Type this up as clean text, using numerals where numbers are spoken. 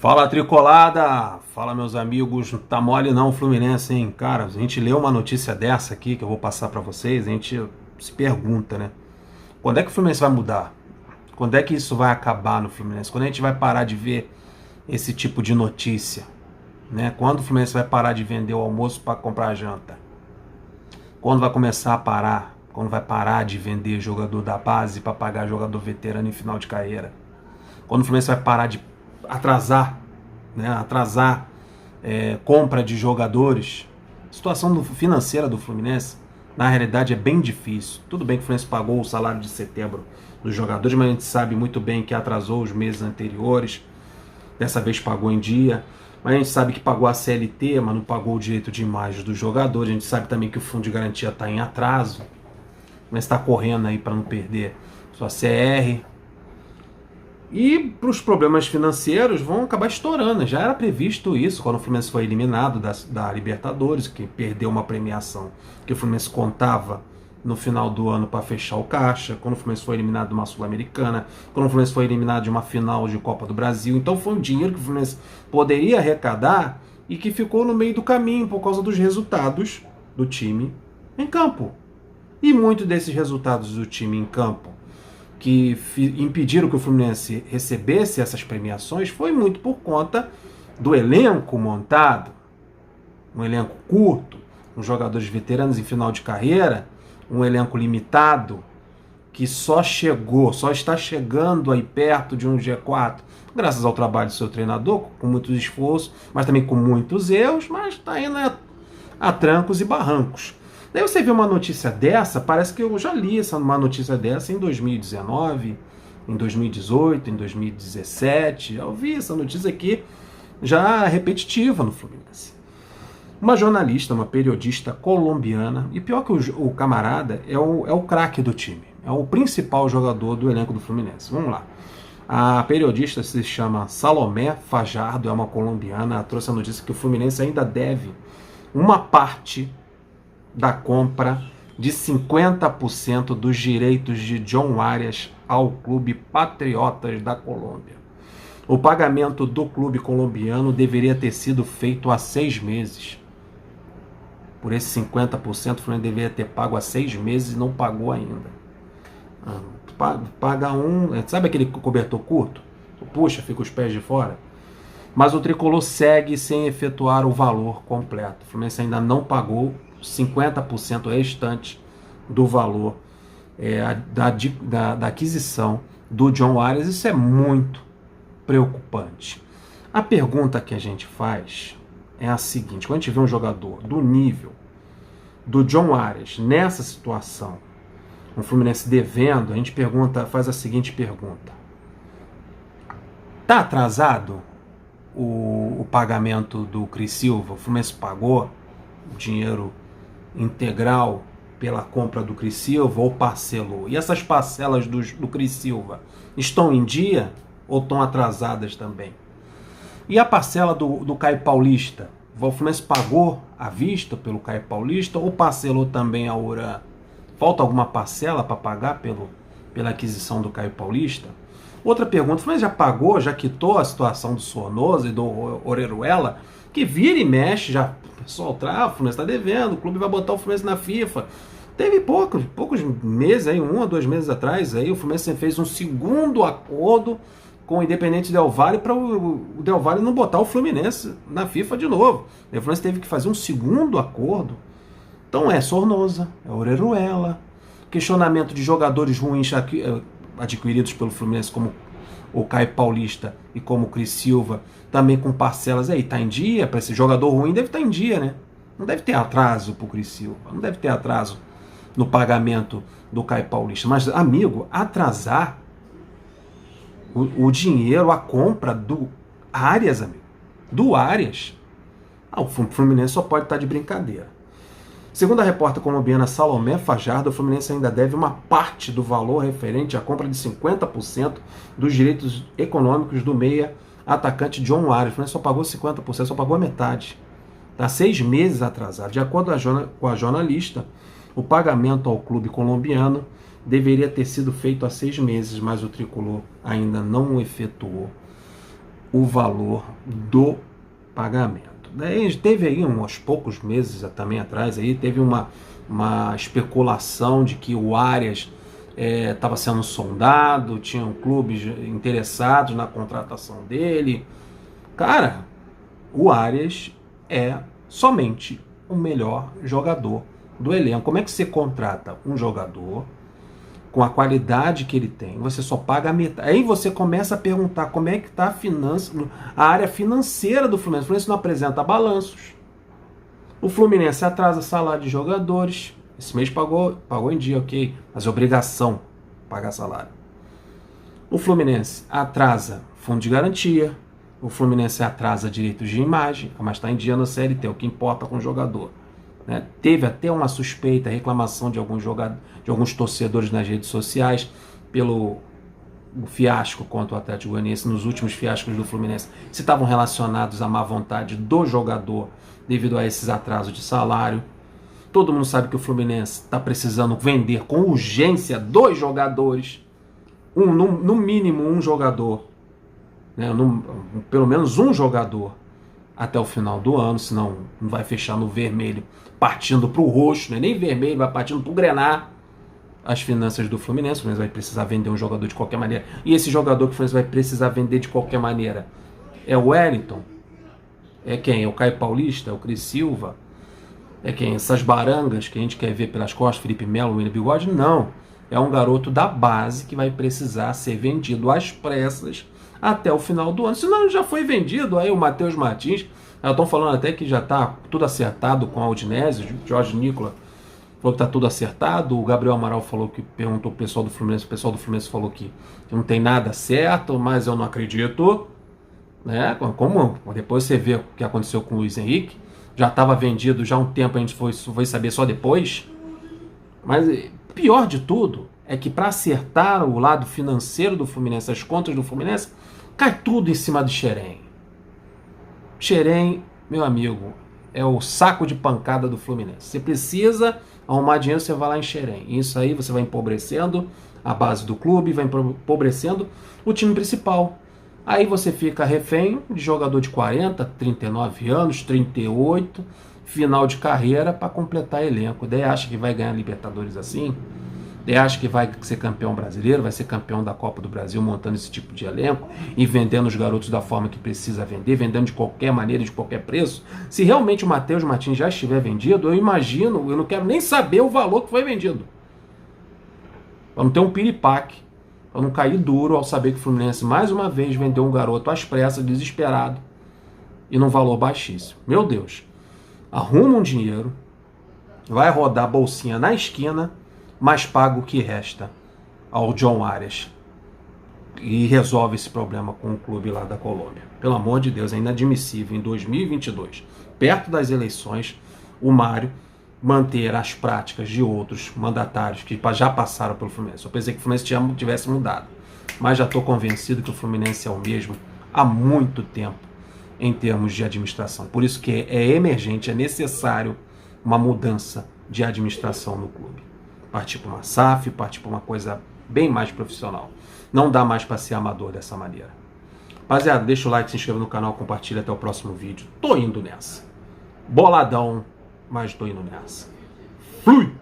Fala, Tricolada! Fala, meus amigos. Não tá mole não o Fluminense, hein? Cara, a gente lê uma notícia dessa aqui que eu vou passar pra vocês, a gente se pergunta, né? Quando é que o Fluminense vai mudar? Quando é que isso vai acabar no Fluminense? Quando a gente vai parar de ver esse tipo de notícia? Né? Quando o Fluminense vai parar de vender o almoço para comprar a janta? Quando vai começar a parar? Quando vai parar de vender jogador da base para pagar jogador veterano em final de carreira? Quando o Fluminense vai parar de atrasar, né? Compra de jogadores? A situação financeira do Fluminense, na realidade, é bem difícil. Tudo bem que o Fluminense pagou o salário de setembro dos jogadores, mas a gente sabe muito bem que atrasou os meses anteriores. Dessa vez pagou em dia. Mas a gente sabe que pagou a CLT, mas não pagou o direito de imagem dos jogadores. A gente sabe também que o fundo de garantia está em atraso. Mas está correndo aí para não perder sua CR. E para os problemas financeiros vão acabar estourando. Já era previsto isso quando o Fluminense foi eliminado da Libertadores, que perdeu uma premiação que o Fluminense contava no final do ano para fechar o caixa, quando o Fluminense foi eliminado de uma Sul-Americana, quando o Fluminense foi eliminado de uma final de Copa do Brasil. Então foi um dinheiro que o Fluminense poderia arrecadar e que ficou no meio do caminho por causa dos resultados do time em campo. E muitos desses resultados do time em campo que impediram que o Fluminense recebesse essas premiações foi muito por conta do elenco montado, um elenco curto, com jogadores veteranos em final de carreira, um elenco limitado, que só está chegando aí perto de um G4, graças ao trabalho do seu treinador, com muito esforço, mas também com muitos erros, mas está indo a trancos e barrancos. Daí você vê uma notícia dessa, parece que eu já li uma notícia dessa em 2019, em 2018, em 2017. Eu vi essa notícia aqui já repetitiva no Fluminense. Uma jornalista, uma periodista colombiana, e pior que o camarada, é o craque do time, é o principal jogador do elenco do Fluminense. Vamos lá. A periodista se chama Salomé Fajardo, é uma colombiana, ela trouxe a notícia que o Fluminense ainda deve uma parte da compra de 50% dos direitos de John Arias ao clube Patriotas da Colômbia. O pagamento do clube colombiano deveria ter sido feito há 6 meses. Por esses 50%, o Fluminense deveria ter pago há 6 meses e não pagou ainda. Paga sabe aquele cobertor curto? Puxa, fica os pés de fora. Mas o Tricolor segue sem efetuar o valor completo. O Fluminense ainda não pagou 50% restante do valor da aquisição do John Arias. Isso é muito preocupante. A pergunta que a gente faz é a seguinte: quando a gente vê um jogador do nível do John Arias nessa situação, o Fluminense devendo, a gente faz a seguinte pergunta: está atrasado o pagamento do Cris Silva? O Fluminense pagou o dinheiro integral pela compra do Cris Silva ou parcelou? E essas parcelas do Cris Silva estão em dia ou estão atrasadas também? E a parcela do Caio Paulista? O Fluminense pagou à vista pelo Caio Paulista ou parcelou também a Uran? Falta alguma parcela para pagar pela aquisição do Caio Paulista? Outra pergunta: o Fluminense já pagou, já quitou a situação do Sornosa e do Orejuela, que vira e mexe, já o pessoal o Fluminense está devendo, o clube vai botar o Fluminense na FIFA. Teve poucos meses, aí, 1 ou 2 meses atrás, aí, o Fluminense fez um segundo acordo com o Independente Del Valle para o Del Valle não botar o Fluminense na FIFA de novo. Aí o Fluminense teve que fazer um segundo acordo. Então é Sornosa, é Orejuela, questionamento de jogadores ruins adquiridos pelo Fluminense, como o Caio Paulista e como o Cris Silva, também com parcelas aí, tá em dia? Para esse jogador ruim deve estar em dia, né? Não deve ter atraso pro Cris Silva, não deve ter atraso no pagamento do Caio Paulista. Mas, amigo, atrasar o dinheiro, a compra do Arias, amigo, do Arias, o Fluminense só pode estar de brincadeira. Segundo a repórter colombiana Salomé Fajardo, o Fluminense ainda deve uma parte do valor referente à compra de 50% dos direitos econômicos do meia atacante John Arias. O Fluminense só pagou 50%, só pagou a metade. Está 6 meses atrasado. De acordo com a jornalista, o pagamento ao clube colombiano deveria ter sido feito há 6 meses, mas o Tricolor ainda não o efetuou. o valor do pagamento. Daí teve aí uns poucos meses também atrás, aí teve uma especulação de que o Arias estava sendo sondado, tinham clubes interessados na contratação dele. Cara, o Arias é somente o melhor jogador do elenco. Como é que você contrata um jogador com a qualidade que ele tem? Você só paga a metade. Aí você começa a perguntar como é que está a área financeira do Fluminense. O Fluminense não apresenta balanços. O Fluminense atrasa salário de jogadores. Esse mês pagou em dia, ok, mas é obrigação pagar salário. O Fluminense atrasa fundo de garantia. O Fluminense atrasa direitos de imagem, mas está em dia no CLT, o que importa com o jogador. Né? Teve até uma suspeita, reclamação de alguns torcedores nas redes sociais pelo fiasco contra o Atlético Goianiense, nos últimos fiascos do Fluminense, se estavam relacionados à má vontade do jogador devido a esses atrasos de salário. Todo mundo sabe que o Fluminense está precisando vender com urgência 2 jogadores, no mínimo um jogador, né? Pelo menos um jogador até o final do ano, senão não vai fechar no vermelho, partindo para o roxo, né? Nem vermelho, vai partindo para o grená as finanças do Fluminense. O Fluminense vai precisar vender um jogador de qualquer maneira. E esse jogador que o Fluminense vai precisar vender de qualquer maneira é o Wellington? É quem? É o Caio Paulista? É o Cris Silva? É quem? Essas barangas que a gente quer ver pelas costas, Felipe Melo, William Bigode? Não. É um garoto da base que vai precisar ser vendido às pressas até o final do ano. Senão já foi vendido. Aí o Matheus Martins, estão falando até que já está tudo acertado com a Udinese. O Jorge Nicola falou que está tudo acertado. O Gabriel Amaral falou que perguntou o pessoal do Fluminense. O pessoal do Fluminense falou que não tem nada certo, mas eu não acredito. Né? Como depois você vê o que aconteceu com o Luiz Henrique. Já estava vendido já há um tempo, a gente foi saber só depois. Mas pior de tudo é que para acertar o lado financeiro do Fluminense, as contas do Fluminense, cai tudo em cima do Xerém. Xerém, meu amigo, é o saco de pancada do Fluminense. Você precisa arrumar dinheiro, você vai lá em Xerém. Isso aí você vai empobrecendo a base do clube, vai empobrecendo o time principal. Aí você fica refém de jogador de 40, 39 anos, 38, final de carreira para completar elenco. Daí acha que vai ganhar Libertadores assim? Daí acha que vai ser campeão brasileiro, vai ser campeão da Copa do Brasil montando esse tipo de elenco e vendendo os garotos da forma que precisa vender, vendendo de qualquer maneira, de qualquer preço? Se realmente o Matheus Martins já estiver vendido, eu imagino, eu não quero nem saber o valor que foi vendido. Para não ter um piripaque. Para não cair duro ao saber que o Fluminense mais uma vez vendeu um garoto às pressas, desesperado, e num valor baixíssimo. Meu Deus, arruma um dinheiro, vai rodar a bolsinha na esquina, mas paga o que resta ao John Arias e resolve esse problema com o clube lá da Colômbia. Pelo amor de Deus, é inadmissível em 2022, perto das eleições, o Mário manter as práticas de outros mandatários que já passaram pelo Fluminense. Eu pensei que o Fluminense tivesse mudado, mas já estou convencido que o Fluminense é o mesmo há muito tempo em termos de administração. Por isso que é emergente, é necessário uma mudança de administração no clube. Partir para uma SAF, partir para uma coisa bem mais profissional. Não dá mais para ser amador dessa maneira. Rapaziada, deixa o like, se inscreva no canal, compartilha até o próximo vídeo. Tô indo nessa. Boladão, mas tô indo nessa. Fui!